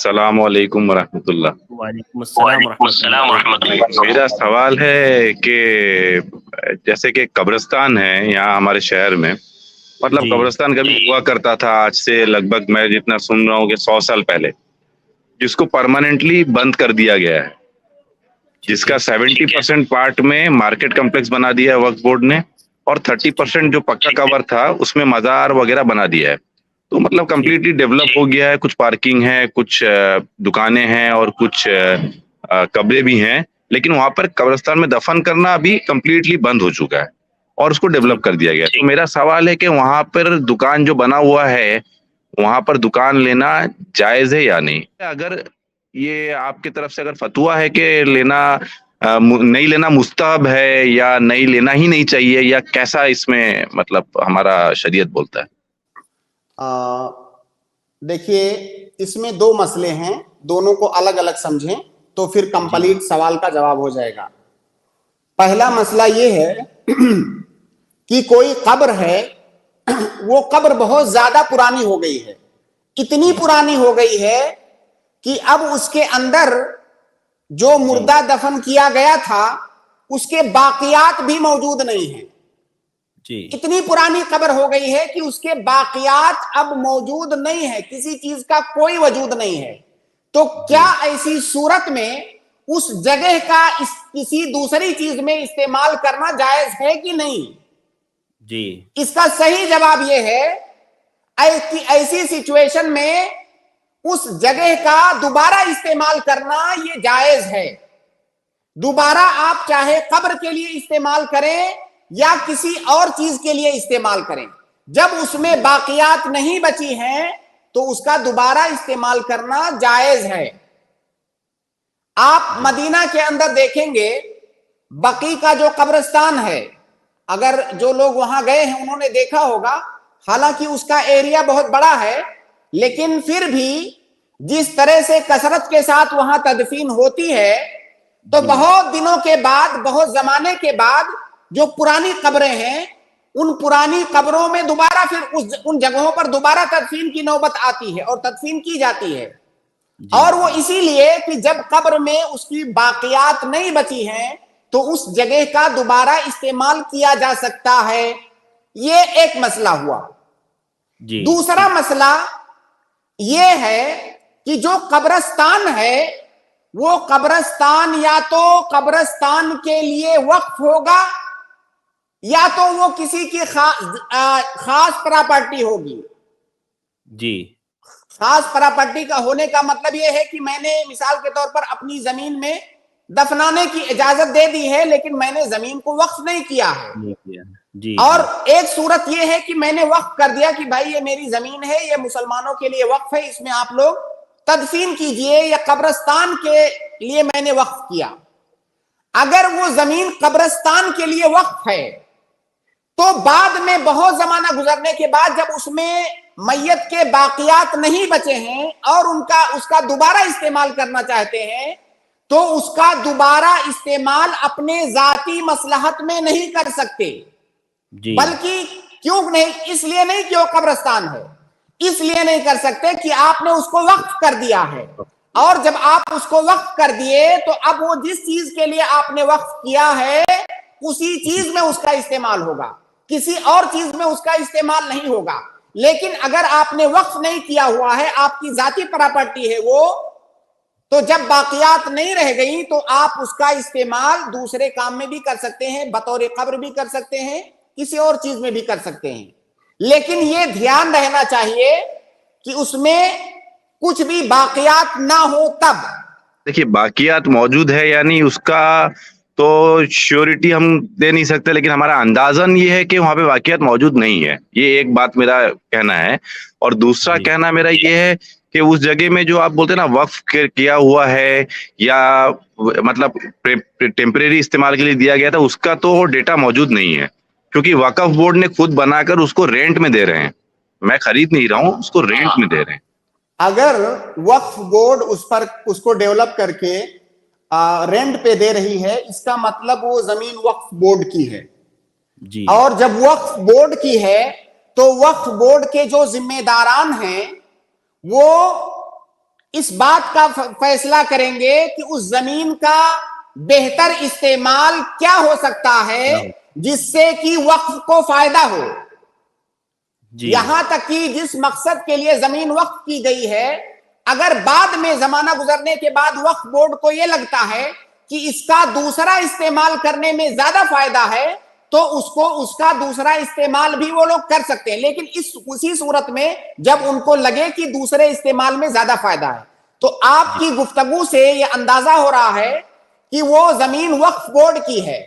السلام علیکم ورحمۃ اللہ۔ وعلیکم السلام ورحمۃ اللہ۔ میرا سوال ہے کہ جیسے کہ قبرستان ہے یہاں ہمارے شہر میں، مطلب قبرستان کبھی ہوا کرتا تھا آج سے لگ بھگ میں جتنا سن رہا ہوں کہ 100 سال پہلے، جس کو پرماننٹلی بند کر دیا گیا ہے، جس کا 70% پارٹ میں مارکیٹ کمپلیکس بنا دیا ہے وقف بورڈ نے، اور 30% جو پکا کور تھا اس میں مزار وغیرہ بنا دیا ہے۔ تو مطلب کمپلیٹلی ڈیولپ ہو گیا ہے، کچھ پارکنگ ہے، کچھ دکانیں ہیں اور کچھ قبریں بھی ہیں، لیکن وہاں پر قبرستان میں دفن کرنا ابھی کمپلیٹلی بند ہو چکا ہے اور اس کو ڈیولپ کر دیا گیا۔ تو میرا سوال ہے کہ وہاں پر دکان جو بنا ہوا ہے وہاں پر دکان لینا جائز ہے یا نہیں؟ اگر یہ آپ کی طرف سے اگر فتویٰ ہے کہ لینا نہیں لینا مستحب ہے یا نہیں لینا ہی نہیں چاہیے، یا کیسا اس میں مطلب ہمارا شریعت بولتا ہے؟ دیکھیے اس میں دو مسئلے ہیں، دونوں کو الگ الگ سمجھیں تو پھر کمپلیٹ سوال کا جواب ہو جائے گا۔ پہلا مسئلہ یہ ہے کہ کوئی قبر ہے، وہ قبر بہت زیادہ پرانی ہو گئی ہے، اتنی پرانی ہو گئی ہے کہ اب اس کے اندر جو مردہ دفن کیا گیا تھا اس کے باقیات بھی موجود نہیں ہیں۔ اتنی پرانی قبر ہو گئی ہے کہ اس کے باقیات اب موجود نہیں ہے، کسی چیز کا کوئی وجود نہیں ہے۔ تو کیا ایسی صورت میں اس جگہ کا کسی دوسری چیز میں استعمال کرنا جائز ہے کہ نہیں؟ اس کا صحیح جواب یہ ہے کہ ایسی سچویشن میں اس جگہ کا دوبارہ استعمال کرنا یہ جائز ہے۔ دوبارہ آپ چاہے قبر کے لیے استعمال کریں یا کسی اور چیز کے لیے استعمال کریں، جب اس میں باقیات نہیں بچی ہیں تو اس کا دوبارہ استعمال کرنا جائز ہے۔ آپ مدینہ کے اندر دیکھیں گے بقیع کا جو قبرستان ہے، اگر جو لوگ وہاں گئے ہیں انہوں نے دیکھا ہوگا، حالانکہ اس کا ایریا بہت بڑا ہے لیکن پھر بھی جس طرح سے کثرت کے ساتھ وہاں تدفین ہوتی ہے، تو بہت دنوں کے بعد، بہت زمانے کے بعد جو پرانی قبریں ہیں ان پرانی قبروں میں دوبارہ پھر ان جگہوں پر دوبارہ تدفین کی نوبت آتی ہے اور تدفین کی جاتی ہے۔ اور وہ اسی لیے کہ جب قبر میں اس کی باقیات نہیں بچی ہیں تو اس جگہ کا دوبارہ استعمال کیا جا سکتا ہے۔ یہ ایک مسئلہ ہوا۔ دوسرا مسئلہ یہ ہے کہ جو قبرستان ہے وہ قبرستان یا تو قبرستان کے لیے وقف ہوگا یا تو وہ کسی کی خاص پراپرٹی ہوگی۔ خاص پراپرٹی کا ہونے کا مطلب یہ ہے کہ میں نے مثال کے طور پر اپنی زمین میں دفنانے کی اجازت دے دی ہے لیکن میں نے زمین کو وقف نہیں کیا ہے۔ اور ایک صورت یہ ہے کہ میں نے وقف کر دیا کہ بھائی یہ میری زمین ہے، یہ مسلمانوں کے لیے وقف ہے، اس میں آپ لوگ تدفین کیجئے، یا قبرستان کے لیے میں نے وقف کیا۔ اگر وہ زمین قبرستان کے لیے وقف ہے تو بعد میں بہت زمانہ گزرنے کے بعد جب اس میں میت کے باقیات نہیں بچے ہیں اور اس کا دوبارہ استعمال کرنا چاہتے ہیں تو اس کا دوبارہ استعمال اپنے ذاتی مصلحت میں نہیں کر سکتے، بلکہ کیوں نہیں؟ اس لیے نہیں کہ وہ قبرستان ہے، اس لیے نہیں کر سکتے کہ آپ نے اس کو وقف کر دیا ہے، اور جب آپ اس کو وقف کر دیے تو اب وہ جس چیز کے لیے آپ نے وقف کیا ہے اسی چیز میں اس کا استعمال ہوگا، کسی اور چیز میں اس کا استعمال نہیں ہوگا۔ لیکن اگر آپ نے وقف نہیں کیا ہوا ہے، آپ کی ذاتی پراپرٹی ہے وہ، تو جب باقیات نہیں رہ گئی تو آپ اس کا استعمال دوسرے کام میں بھی کر سکتے ہیں، بطور قبر بھی کر سکتے ہیں، کسی اور چیز میں بھی کر سکتے ہیں۔ لیکن یہ دھیان رہنا چاہیے کہ اس میں کچھ بھی باقیات نہ ہو۔ تب دیکھیے باقیات موجود ہے یا نہیں اس کا تو شیورٹی ہم دے نہیں سکتے، لیکن ہمارا اندازن یہ ہے کہ وہاں پہ واقعات موجود نہیں ہے۔ یہ ایک بات میرا کہنا ہے، اور دوسرا کہنا میرا یہ ہے کہ اس جگہ میں جو آپ بولتے ہیں نا وقف کیا ہوا ہے یا مطلب ٹیمپریری استعمال کے لیے دیا گیا تھا، اس کا تو ڈیٹا موجود نہیں ہے، کیونکہ وقف بورڈ نے خود بنا کر اس کو رینٹ میں دے رہے ہیں، میں خرید نہیں رہا ہوں، اس کو رینٹ میں دے رہے ہیں۔ اگر وقف بورڈ اس کو ڈیولپ کر کے رینٹ پہ دے رہی ہے، اس کا مطلب وہ زمین وقف بورڈ کی ہے۔ اور جب وقف بورڈ کی ہے تو وقف بورڈ کے جو ذمہ داران ہیں وہ اس بات کا فیصلہ کریں گے کہ اس زمین کا بہتر استعمال کیا ہو سکتا ہے جس سے کہ وقف کو فائدہ ہو. یہاں تک کہ جس مقصد کے لیے زمین وقف کی گئی ہے، اگر بعد میں زمانہ گزرنے کے بعد وقف بورڈ کو یہ لگتا ہے کہ اس کا دوسرا استعمال کرنے میں زیادہ فائدہ ہے تو اس کا دوسرا استعمال بھی وہ لوگ کر سکتے ہیں، لیکن اسی صورت میں جب ان کو لگے کہ دوسرے استعمال میں زیادہ فائدہ ہے. تو آپ کی گفتگو سے یہ اندازہ ہو رہا ہے کہ وہ زمین وقف بورڈ کی ہے.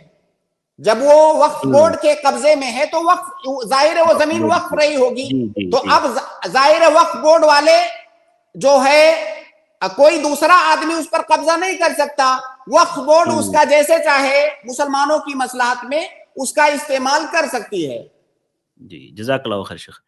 جب وہ وقف بورڈ کے قبضے میں ہے تو وقف ظاہر ہے وہ زمین وقف رہی ہوگی. تو اب ظاہر ہے وقف بورڈ والے جو ہے کوئی دوسرا آدمی اس پر قبضہ نہیں کر سکتا. وقف بورڈ اس کا جیسے چاہے مسلمانوں کی مصلحت میں اس کا استعمال کر سکتی ہے. جی جزاک اللہ خیر شیخ.